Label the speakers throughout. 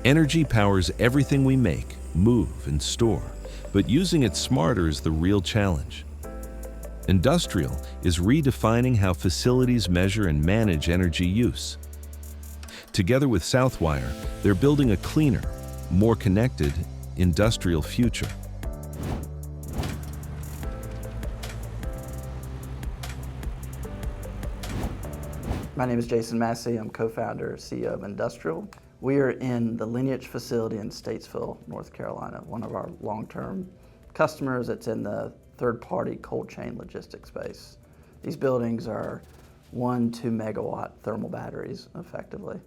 Speaker 1: Energy powers everything we make, move, and store, but using it smarter is the real challenge. Ndustrial is redefining how facilities measure and manage energy use. Together with Southwire, they're building a cleaner, more connected, industrial future.
Speaker 2: My name is Jason Massey. I'm co-founder, CEO of Ndustrial. We are in the Lineage facility in Statesville, North Carolina, one of our long-term customers. It's in the third-party cold chain logistics space. These buildings are 1-2 megawatt thermal batteries, effectively.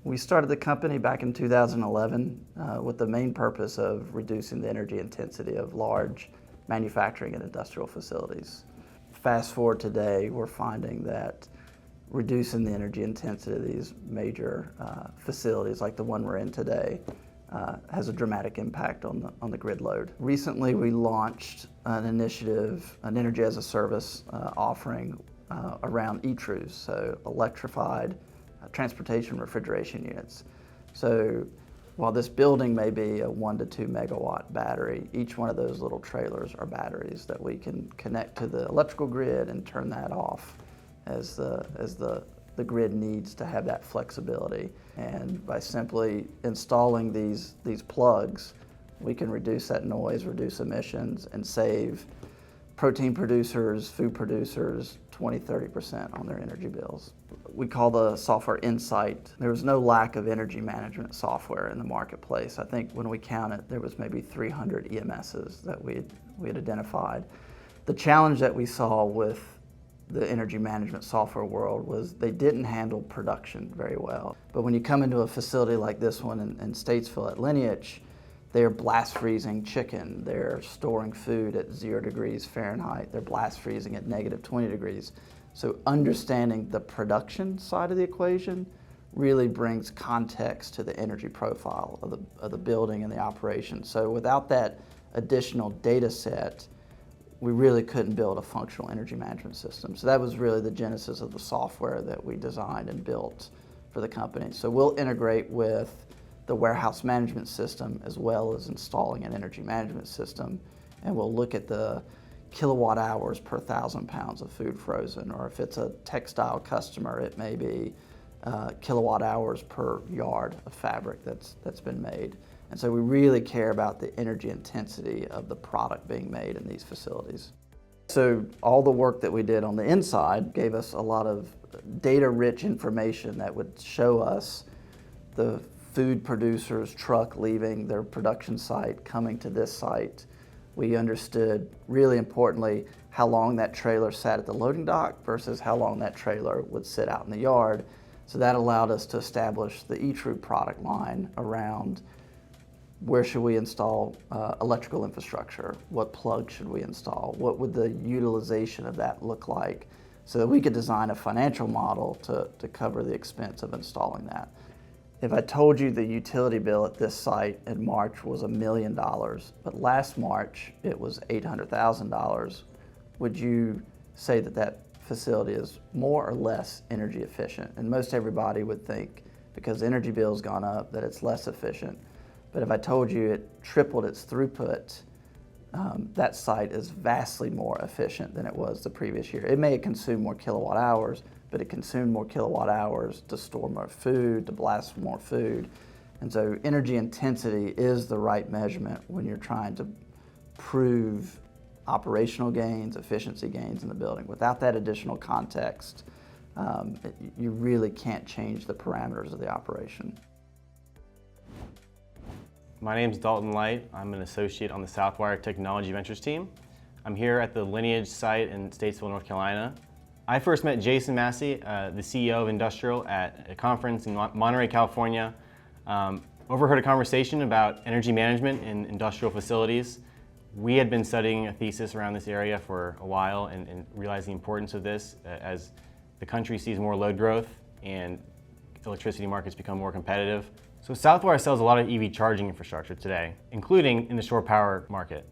Speaker 2: We started the company back in 2011 with the main purpose of reducing the energy intensity of large manufacturing and industrial facilities. Fast forward today, we're finding that reducing the energy intensity of these major facilities like the one we're in today has a dramatic impact on the grid load. Recently we launched an initiative, an energy as a service offering around ETRUs, so electrified transportation refrigeration units. So while this building may be a 1-2 megawatt battery, each one of those little trailers are batteries that we can connect to the electrical grid and turn that off as the grid needs to have that flexibility. And by simply installing these plugs, we can reduce that noise, reduce emissions, and save protein producers, food producers 20-30% on their energy bills. We call the software Insight. There was no lack of energy management software in the marketplace. I think when we counted, there was maybe 300 EMSs that we had identified. The challenge that we saw with the energy management software world was they didn't handle production very well. But when you come into a facility like this one in Statesville at Lineage, they're blast freezing chicken, they're storing food at 0 degrees Fahrenheit, they're blast freezing at -20 degrees. So understanding the production side of the equation really brings context to the energy profile of the building and the operation. So without that additional data set, we really couldn't build a functional energy management system. So that was really the genesis of the software that we designed and built for the company. So we'll integrate with the warehouse management system as well as installing an energy management system, and we'll look at the kilowatt hours per 1,000 pounds of food frozen, or if it's a textile customer, it may be kilowatt hours per yard of fabric that's been made. And so we really care about the energy intensity of the product being made in these facilities. So all the work that we did on the inside gave us a lot of data-rich information that would show us the food producer's truck leaving their production site, coming to this site. We understood, really importantly, how long that trailer sat at the loading dock versus how long that trailer would sit out in the yard. So that allowed us to establish the ETRU product line around where should we install electrical infrastructure? What plug should we install? What would the utilization of that look like? So that we could design a financial model to cover the expense of installing that. If I told you the utility bill at this site in March was $1 million, but last March it was $800,000, would you say that that facility is more or less energy efficient? And most everybody would think, because the energy bill's gone up, that it's less efficient. But if I told you it tripled its throughput, that site is vastly more efficient than it was the previous year. It may have consumed more kilowatt hours, but it consumed more kilowatt hours to store more food, to blast more food. And so energy intensity is the right measurement when you're trying to prove operational gains, efficiency gains in the building. Without that additional context, you really can't change the parameters of the operation.
Speaker 3: My name is Dalton Light. I'm an associate on the Southwire Technology Ventures team. I'm here at the Lineage site in Statesville, North Carolina. I first met Jason Massey, the CEO of Ndustrial, at a conference in Monterey, California. Overheard a conversation about energy management in industrial facilities. We had been studying a thesis around this area for a while and realized the importance of this as the country sees more load growth and electricity markets become more competitive. So Southwire sells a lot of EV charging infrastructure today, including in the shore power market.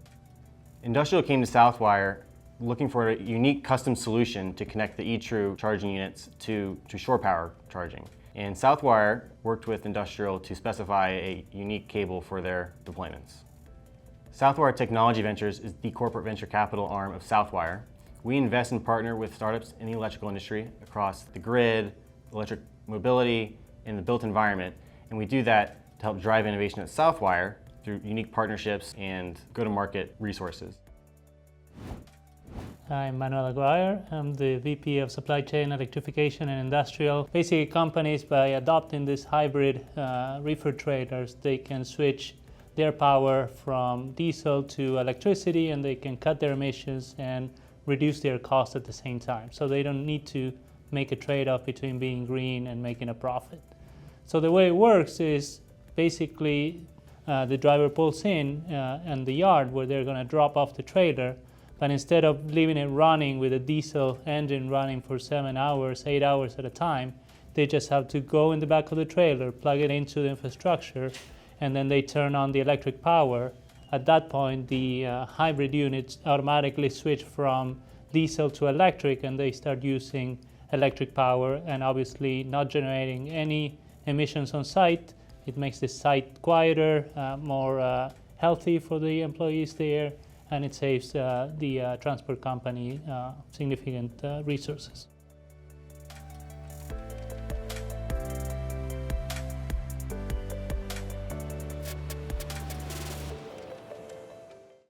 Speaker 3: Ndustrial came to Southwire looking for a unique custom solution to connect the ETRU charging units to shore power charging. And Southwire worked with Ndustrial to specify a unique cable for their deployments. Southwire Technology Ventures is the corporate venture capital arm of Southwire. We invest and partner with startups in the electrical industry across the grid, electric mobility, and the built environment. And we do that to help drive innovation at Southwire through unique partnerships and go-to-market resources.
Speaker 4: I'm Manuel Aguirre. I'm the VP of Supply Chain, Electrification, and Industrial. Basically, companies, by adopting these hybrid refrigerators, they can switch their power from diesel to electricity, and they can cut their emissions and reduce their costs at the same time. So they don't need to make a trade-off between being green and making a profit. So the way it works is basically the driver pulls in the yard where they're going to drop off the trailer, but instead of leaving it running with a diesel engine running for 7 hours, 8 hours at a time, they just have to go in the back of the trailer, plug it into the infrastructure, and then they turn on the electric power. At that point, the hybrid units automatically switch from diesel to electric, and they start using electric power, and obviously not generating any emissions on site. It makes the site quieter, more healthy for the employees there, and it saves the transport company significant resources.